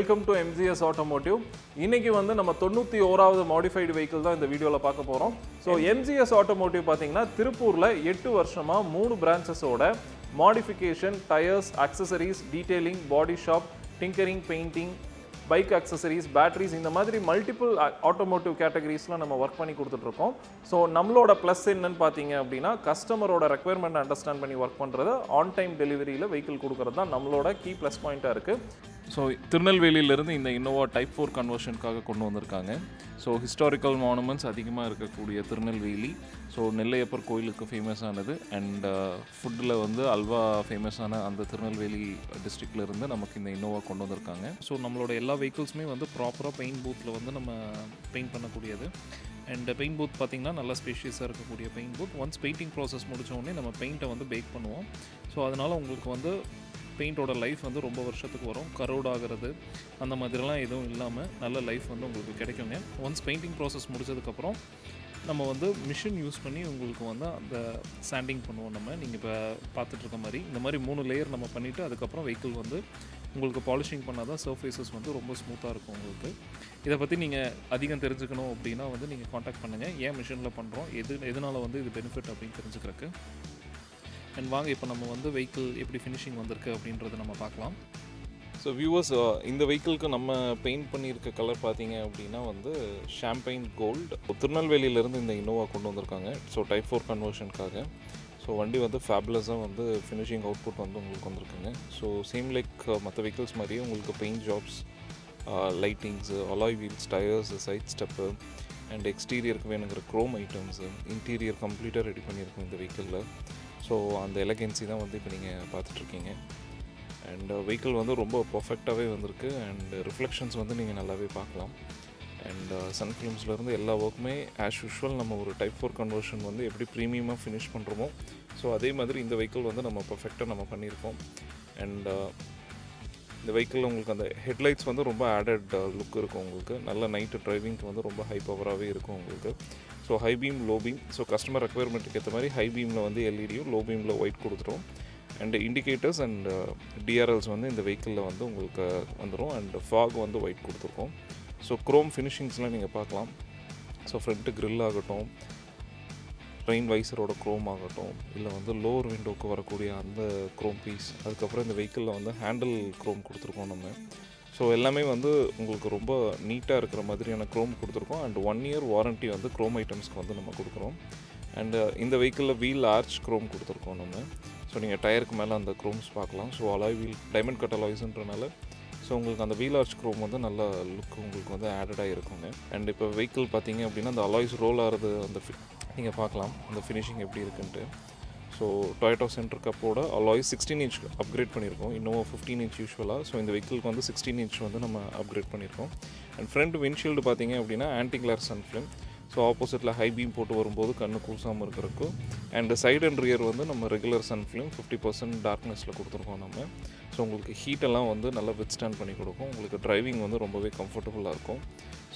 Welcome to MGS Automotive. இன்னைக்கு வந்து நம்ம 91வது மாடிஃபைடு வெஹிக்கிள் தான் இந்த வீடியோல பார்க்க போறோம். ஸோ MGS Automotive பார்த்தீங்கன்னா திருப்பூர்ல 8 வருஷமா 3 பிரான்ச்சஸோட modification, tyres, accessories, detailing, body shop, tinkering, painting, bike accessories, batteries இந்த மாதிரி மல்டிபிள் ஆட்டோமோட்டிவ் கேட்டகரிஸ்லாம் நம்ம ஒர்க் பண்ணி கொடுத்துட்ருக்கோம். ஸோ நம்மளோட ப்ளஸ் என்னன்னு பார்த்தீங்க அப்படின்னா கஸ்டமரோட ரெக்குயர்மெண்ட் அண்டர்ஸ்டாண்ட் பண்ணி ஒர்க் பண்ணுறது, ஆன் டைம் டெலிவரியில் வெஹிக்கிள் கொடுக்குறது தான் நம்மளோட கீ ப்ளஸ் பாயிண்ட்டாக இருக்குது. ஸோ திருநெல்வேலியிலேருந்து இந்த இன்னோவா டைப் 4 கன்வர்ஷனுக்காக கொண்டு வந்திருக்காங்க. ஸோ ஹிஸ்டாரிக்கல் மானுமெண்ட்ஸ் அதிகமாக இருக்கக்கூடிய திருநெல்வேலி, ஸோ நெல்லையப்பர் கோயிலுக்கு ஃபேமஸானது அண்ட் ஃபுட்டில் வந்து அல்வா ஃபேமஸான அந்த திருநெல்வேலி டிஸ்ட்ரிக்ட்லேருந்து நமக்கு இந்த இன்னோவா கொண்டு வந்திருக்காங்க. ஸோ நம்மளோட எல்லா வெஹிக்கிள்ஸுமே வந்து ப்ராப்பராக பெயிண்ட் பூத்தில் வந்து நம்ம பெயிண்ட் பண்ணக்கூடியது. அண்ட் பெயிண்ட் பூத் பார்த்திங்கன்னா நல்லா ஸ்பேஷியஸாக இருக்கக்கூடிய paint booth. Once painting process முடித்த உடனே நம்ம பெயிண்ட்டை வந்து பேக் பண்ணுவோம். ஸோ அதனால் உங்களுக்கு வந்து பெயிண்டோட லைஃப் வந்து ரொம்ப வருஷத்துக்கு வரும். கரோட் ஆகிறது அந்த மாதிரிலாம் எதுவும் இல்லாமல் நல்ல லைஃப் வந்து உங்களுக்கு கிடைக்குங்க. ஒன்ஸ் பெயிண்டிங் ப்ராசஸ் முடிச்சதுக்கப்புறம் நம்ம வந்து மிஷின் யூஸ் பண்ணி உங்களுக்கு வந்து அந்த சாண்டிங் பண்ணுவோம். நீங்கள் இப்போ பார்த்துட்ருக்க மாதிரி இந்த மாதிரி 3 லேயர் நம்ம பண்ணிவிட்டு அதுக்கப்புறம் வெஹிக்கிள் வந்து உங்களுக்கு பாலிஷிங் பண்ணால் தான் சர்ஃபேஸஸ் வந்து ரொம்ப ஸ்மூத்தாக இருக்கும் உங்களுக்கு. இதை பற்றி நீங்கள் அதிகம் தெரிஞ்சுக்கணும் அப்படின்னா வந்து நீங்கள் காண்டாக்ட் பண்ணுங்கள். ஏன் மிஷினில் பண்ணுறோம், எதனால் வந்து இது பெனிஃபிட் அப்படின்னு தெரிஞ்சுக்கிறதுக்கு. அண்ட் வாங்க இப்போ நம்ம வந்து வெஹிக்கிள் எப்படி ஃபினிஷிங் வந்திருக்கு அப்படின்றத நம்ம பார்க்கலாம். ஸோ வியூவர்ஸ், இந்த வெஹிக்கிளுக்கு நம்ம பெயிண்ட் பண்ணியிருக்க கலர் பார்த்தீங்க அப்படின்னா வந்து ஷாம்பைன் கோல்டு. திருநெல்வேலியிலேருந்து இந்த இன்னோவா கொண்டு வந்திருக்காங்க. So type 4 கன்வர்ஷனுக்காக. ஸோ வண்டி வந்து ஃபேபுலஸாக வந்து ஃபினிஷிங் அவுட்புட் வந்து உங்களுக்கு வந்திருக்குங்க. ஸோ சேம் லைக் மற்ற வெஹிக்கிள்ஸ் மாதிரியே உங்களுக்கு paint jobs, lightings, alloy wheels, tyres, side step and எக்ஸ்டீரியருக்கு வேணுங்கிற க்ரோம் ஐட்டம்ஸு, இன்டீரியர் கம்ப்ளீட்டாக ரெடி பண்ணியிருக்கோம் இந்த வெஹிக்கிளில். ஸோ அந்த எலகன்சி தான் வந்து இப்போ நீங்கள் பார்த்துட்ருக்கீங்க. அண்ட் வெஹிக்கிள் வந்து ரொம்ப பர்ஃபெக்டாகவே வந்திருக்கு. அண்ட் ரிஃப்ளெக்ஷன்ஸ் வந்து நீங்கள் நல்லாவே பார்க்கலாம். அண்ட் சன் ஃபிலிம்ஸ்லேருந்து எல்லா ஒர்க்குமே ஆஸ் யூஷுவல் நம்ம ஒரு டைப் 4 கன்வர்ஷன் வந்து எப்படி ப்ரீமியமாக ஃபினிஷ் பண்ணுறோமோ ஸோ அதே மாதிரி இந்த வெஹிக்கிள் வந்து நம்ம பர்ஃபெக்டாக நம்ம பண்ணியிருக்கோம். அண்ட் இந்த வெஹிக்கிளில் உங்களுக்கு அந்த ஹெட்லைட்ஸ் வந்து ரொம்ப ஆடட் லுக் இருக்கும் உங்களுக்கு. நல்ல நைட்டு டிரைவிங்க்கு வந்து ரொம்ப ஹை பவராகவே இருக்கும் உங்களுக்கு. So high beam, low beam, so customer ரெக்குயர்மெண்ட்டுக்கு ஏற்ற மாதிரி ஹை பீமில் வந்து எல்இடியும், லோ பீமில் ஒயிட் கொடுத்துரும். அண்ட் இண்டிகேட்டர்ஸ் அண்ட் டிஆர்எல்ஸ் வந்து இந்த வெஹிக்கிளில் வந்து உங்களுக்கு வந்துடும். அண்ட் ஃபாக் வந்து ஒயிட் கொடுத்துருக்கோம். ஸோ க்ரோம் ஃபினிஷிங்ஸ்லாம் நீங்கள் பார்க்கலாம். ஸோ ஃப்ரண்ட்டு க்ரில் ஆகட்டும், ட்ரெயின் வைசரோட க்ரோம் ஆகட்டும், இல்லை வந்து லோவர் விண்டோவுக்கு வரக்கூடிய அந்த க்ரோம் பீஸ், அதுக்கப்புறம் இந்த வெஹிக்கிளில் வந்து ஹேண்டில் க்ரோம் கொடுத்துருக்கோம் நம்ம. ஸோ எல்லாமே வந்து உங்களுக்கு ரொம்ப நீட்டாக இருக்கிற மாதிரியான க்ரோம் கொடுத்துருக்கோம். அண்ட் 1 இயர் வாரண்ட்டி வந்து க்ரோம் ஐட்டம்ஸ்க்கு வந்து நம்ம கொடுக்குறோம். அண்டு இந்த வெஹிக்கிளில் வீல் ஆர்ச் க்ரோம் கொடுத்துருக்கோம் நம்ம. ஸோ நீங்கள் டயருக்கு மேலே அந்த க்ரோம்ஸ் பார்க்கலாம். So alloy wheel, diamond cut அலாய்ஸ்ன்றனால ஸோ உங்களுக்கு அந்த வீல் ஆர்ச் க்ரோம் வந்து நல்ல லுக் உங்களுக்கு வந்து ஆடடாக இருக்குங்க. அண்ட் இப்போ வெஹிக்கிள் பார்த்தீங்க அப்படின்னா அந்த அலாய்ஸ் ரோல் ஆகிறது அந்த நீங்கள் பார்க்கலாம் அந்த ஃபினிஷிங் எப்படி இருக்குன்ட்டு. ஸோ டொயோட்டா சென்டர் கப்போட அலாய்ஸ் 16 இன்ச் அப்கிரேட் பண்ணியிருக்கோம். இன்னும் 15 இன்ச் யூஸ்வலாக. ஸோ இந்த வெஹிக்கிளுக்கு வந்து 16 இன்ச் வந்து நம்ம அப்கிரேட் பண்ணியிருக்கோம். அண்ட் ஃப்ரண்ட் விண்ட்ஷீல்டு பார்த்தீங்க அப்படின்னா anti glare sun film. So ஆப்போசிட்டில் ஹை பீம் போட்டு வரும்போது கண்ணு கூசாமல் இருக்கிறதுக்கும். அண்ட் சைடு அண்ட் ரியர் வந்து நம்ம ரெகுலர் சன் ஃபிலிம் 50% டார்க்னஸில் கொடுத்துருக்கோம் நம்ம. ஸோ உங்களுக்கு ஹீட்டெல்லாம் வந்து நல்லா வித்ஸ்டாண்ட் பண்ணி கொடுக்கும். உங்களுக்கு டிரைவிங் வந்து ரொம்பவே கம்ஃபர்டபுளாக இருக்கும்.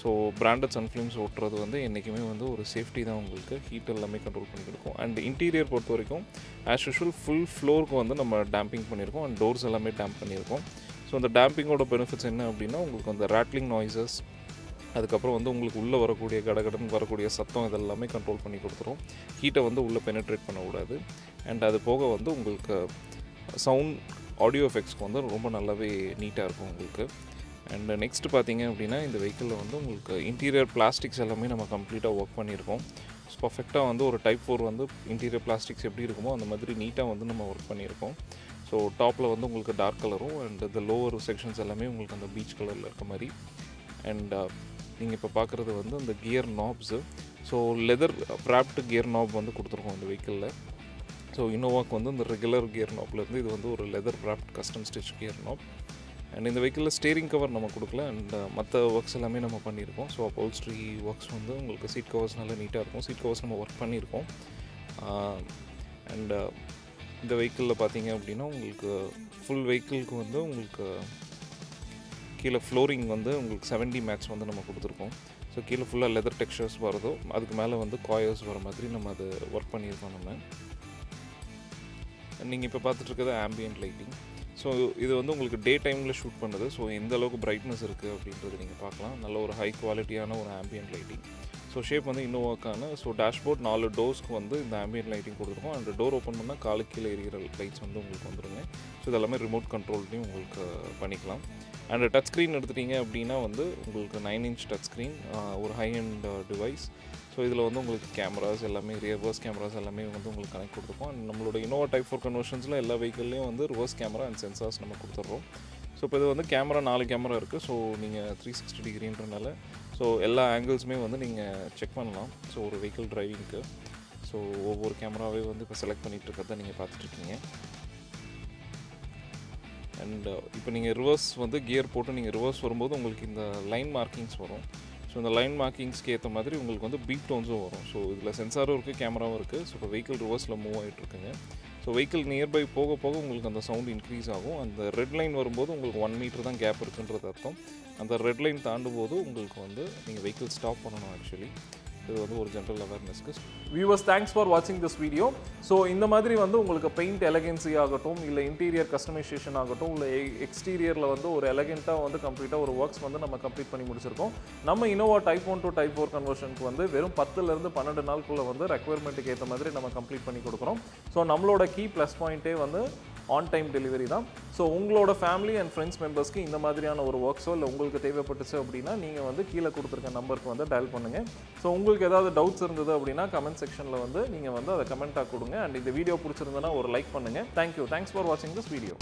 ஸோ பிராண்டட் சன் ஃபிலிம்ஸ் ஓட்டுறது வந்து என்றைக்குமே வந்து ஒரு சேஃப்டி தான் உங்களுக்கு. ஹீட் எல்லாமே கண்ட்ரோல் பண்ணி கொடுக்கும். அண்ட் இன்டீரியர் பொறுத்த வரைக்கும் ஆஸ் யூஷுவல் ஃபுல் ஃப்ளோருக்கு வந்து நம்ம டேம்பிங் பண்ணியிருக்கோம். அண்ட் டோர்ஸ் எல்லாமே டேம்ப் பண்ணியிருக்கோம். ஸோ அந்த டேம்பிங்கோட பெனிஃபிட்ஸ் என்ன அப்படின்னா உங்களுக்கு அந்த ராட்லிங் நாய்ஸஸ், அதுக்கப்புறம் வந்து உங்களுக்கு உள்ளே வரக்கூடிய கடகடன் வரக்கூடிய சத்தம் இதெல்லாமே கண்ட்ரோல் பண்ணி கொடுத்துரும். ஹீட்டை வந்து உள்ளே பெனட்ரேட் பண்ணக்கூடாது. அண்ட் அது போக வந்து உங்களுக்கு சவுண்ட், ஆடியோ எஃபெக்ட்ஸ்க்கு வந்து ரொம்ப நல்லாவே நீட்டாக இருக்கும் உங்களுக்கு. அண்ட் நெக்ஸ்ட் பார்த்தீங்க அப்படின்னா இந்த வெஹிக்கிளில் வந்து உங்களுக்கு இன்டீரியர் பிளாஸ்டிக்ஸ் எல்லாமே நம்ம கம்ப்ளீட்டாக ஒர்க் பண்ணியிருக்கோம். பர்ஃபெக்டாக வந்து ஒரு டைப் 4 வந்து இன்டீரியர் பிளாஸ்டிக்ஸ் எப்படி இருக்குமோ அந்த மாதிரி நீட்டாக வந்து நம்ம ஒர்க் பண்ணியிருக்கோம். ஸோ டாப்பில் வந்து உங்களுக்கு டார்க் கலரும் அண்ட் இந்த லோவர் செக்ஷன்ஸ் எல்லாமே உங்களுக்கு அந்த பீச் கலரில் இருக்க மாதிரி. அண்ட் நீங்கள் இப்போ பார்க்குறது வந்து அந்த gear knobs. So leather wrapped gear knob வந்து கொடுத்துருக்கோம் இந்த வெஹிக்கிளில். ஸோ இன்னோவாக்கு வந்து இந்த ரெகுலர் கியர் நாப்லேருந்து இது வந்து ஒரு leather crafted custom stitch gear knob. And இந்த வெஹிக்கிளில் ஸ்டேரிங் கவர் நம்ம கொடுக்கல. அண்ட் மற்ற ஒர்க்ஸ் எல்லாமே நம்ம பண்ணியிருக்கோம். ஸோ அப்போல்ஸ்ட்ரி ஒர்க்ஸ் வந்து உங்களுக்கு சீட் கவர்ஸ் நல்லா நீட்டாக இருக்கும். சீட் கவர்ஸ் நம்ம ஒர்க் பண்ணியிருக்கோம். அண்ட் இந்த வெஹிக்கிளில் பார்த்தீங்க அப்படின்னா உங்களுக்கு ஃபுல் வெஹிக்கிளுக்கு வந்து உங்களுக்கு கீழே ஃப்ளோரிங் வந்து உங்களுக்கு 70 மேட்ச் வந்து நம்ம கொடுத்துருக்கோம். ஸோ கீழே ஃபுல்லாக லெதர் டெக்ஸ்சர்ஸ் வரதோ அதுக்கு மேலே வந்து காயர்ஸ் வர மாதிரி நம்ம அது ஒர்க் பண்ணியிருக்கோம் நம்ம. நீங்கள் இப்போ பார்த்துட்ருக்கிறது ஆம்பியன்ட் லைட்டிங். ஸோ இது வந்து உங்களுக்கு டே டைமில் ஷூட் பண்ணுது. ஸோ எந்த அளவுக்கு பிரைட்னஸ் இருக்குது அப்படின்றது நீங்கள் பார்க்கலாம். நல்ல ஒரு ஹை குவாலிட்டியான ஒரு ஆம்பியன்ட் லைட்டிங். ஸோ ஷேப் வந்து இன்னோவாக்கான. ஸோ டேஷ்போர்ட் 4 டோர்ஸ்க்கு வந்து இந்த ஆம்பியன்ட் லைட்டிங் கொடுத்துருக்கோம். அந்த டோர் ஓப்பன் பண்ணால் காலுக்கு கீழே எரியிற லைட்ஸ் வந்து உங்களுக்கு வந்துருங்க. ஸோ இதெல்லாமே ரிமோட் கண்ட்ரோல்லையும் உங்களுக்கு பண்ணிக்கலாம். அண்ட் டச் ஸ்க்ரீன் எடுத்துட்டிங்க அப்படின்னா வந்து உங்களுக்கு 9 இன்ச் டச் ஸ்க்ரீன், ஒரு ஹை அண்ட் டிவைஸ். ஸோ இதில் வந்து உங்களுக்கு கேமராஸ் எல்லாமே, ரிவர்ஸ் கேமராஸ் எல்லாமே வந்து உங்களுக்கு கனெக்ட் கொடுத்துருக்கோம். அண்ட் நம்மளோட இன்னோவா டைப் 4 கன்வர்ஷன்ஸில் எல்லா வெஹிக்கிள்லேயும் வந்து ரிவர்ஸ் கேமரா அண்ட் சென்சார்ஸ் நம்ம கொடுத்துட்றோம். ஸோ இப்போ இது வந்து கேமரா 4 கேமரா இருக்குது. ஸோ நீங்கள் 360 டிகிரின்றனால ஸோ எல்லா ஆங்கிள்ஸுமே வந்து நீங்கள் செக் பண்ணலாம். ஸோ ஒரு வெஹிக்கிள் டிரைவிங்க்கு ஸோ ஒவ்வொரு கேமராவே வந்து இப்போ செலக்ட் பண்ணிகிட்டு இருக்கிறத நீங்கள் பார்த்துட்ருக்கீங்க. அண்ட் இப்போ நீங்கள் ரிவர்ஸ் வந்து கியர் போட்டு நீங்கள் ரிவர்ஸ் வரும்போது உங்களுக்கு இந்த லைன் மார்க்கிங்ஸ் வரும். ஸோ இந்த லைன் மார்க்கிங்ஸ்க்கு ஏற்ற மாதிரி உங்களுக்கு வந்து பீப் டோன்ஸும் வரும். ஸோ இதில் சென்சாரும் இருக்குது, கேமராவும் இருக்குது. ஸோ இப்போ வெஹிக்கிள் ரிவர்ஸில் மூவ் ஆகிட்டுருக்குங்க. ஸோ வெஹிக்கிள் நியர்பை போக போக உங்களுக்கு அந்த சவுண்ட் இன்க்ரீஸ் ஆகும். அந்த ரெட் லைன் வரும்போது உங்களுக்கு 1 மீட்டர் தான் கேப் இருக்குன்றது அர்த்தம். அந்த ரெட் லைன் தாண்டும் போது உங்களுக்கு வந்து நீங்கள் வெஹிக்கிள் ஸ்டாப் பண்ணணும். ஆக்சுவலி இது வந்து ஒரு ஜென்ரல் அவேர்னஸ்க்கு. வியூவர்ஸ், தேங்க்ஸ் ஃபார் வாட்சிங் திஸ் வீடியோ. ஸோ இந்த மாதிரி வந்து உங்களுக்கு பெயிண்ட் எலகன்சி ஆகட்டும், இல்லை இன்டீரியர் கஸ்டமைசேஷன் ஆகட்டும், இல்லை எக்ஸ்டீரியரில் வந்து ஒரு எலகெண்ட்டாக வந்து கம்ப்ளீட்டாக ஒரு ஒர்க்ஸ் வந்து நம்ம கம்ப்ளீட் பண்ணி முடிச்சிருக்கோம். நம்ம இன்னோவா டைப் 1 to டைப் 4 கன்வர்ஷனுக்கு வந்து வெறும் 10லேருந்து 12 நாளுக்குள்ளே வந்து ரெக்குயர்மெண்ட்டுக்கு ஏற்ற மாதிரி நம்ம கம்ப்ளீட் பண்ணி கொடுக்குறோம். ஸோ நம்மளோட கீ ப்ளஸ் பாயிண்ட்டே வந்து ஆன் டைம் டெலிவரி தான். ஸோ உங்களோட ஃபேமிலி அண்ட் ஃப்ரெண்ட்ஸ் மெம்பர்ஸ்க்கு இந்த மாதிரியான ஒரு ஒர்க்ஸோ இல்லை உங்களுக்கு தேவைப்பட்டுச்சு அப்படின்னா நீங்கள் வந்து கீழே கொடுத்துருக்க நம்பருக்கு வந்து டயல் பண்ணுங்கள். ஸோ உங்களுக்கு ஏதாவது டவுட்ஸ் இருந்தது அப்படின்னா கமெண்ட் செக்ஷனில் வந்து நீங்கள் வந்து அதை கமெண்ட்டாக கொடுங்க. அண்ட் இந்த வீடியோ பிடிச்சிருந்தனா ஒரு லைக் பண்ணுங்கள். தேங்க்யூ. தேங்க்ஸ் ஃபார் வாட்சிங் திஸ் வீடியோ.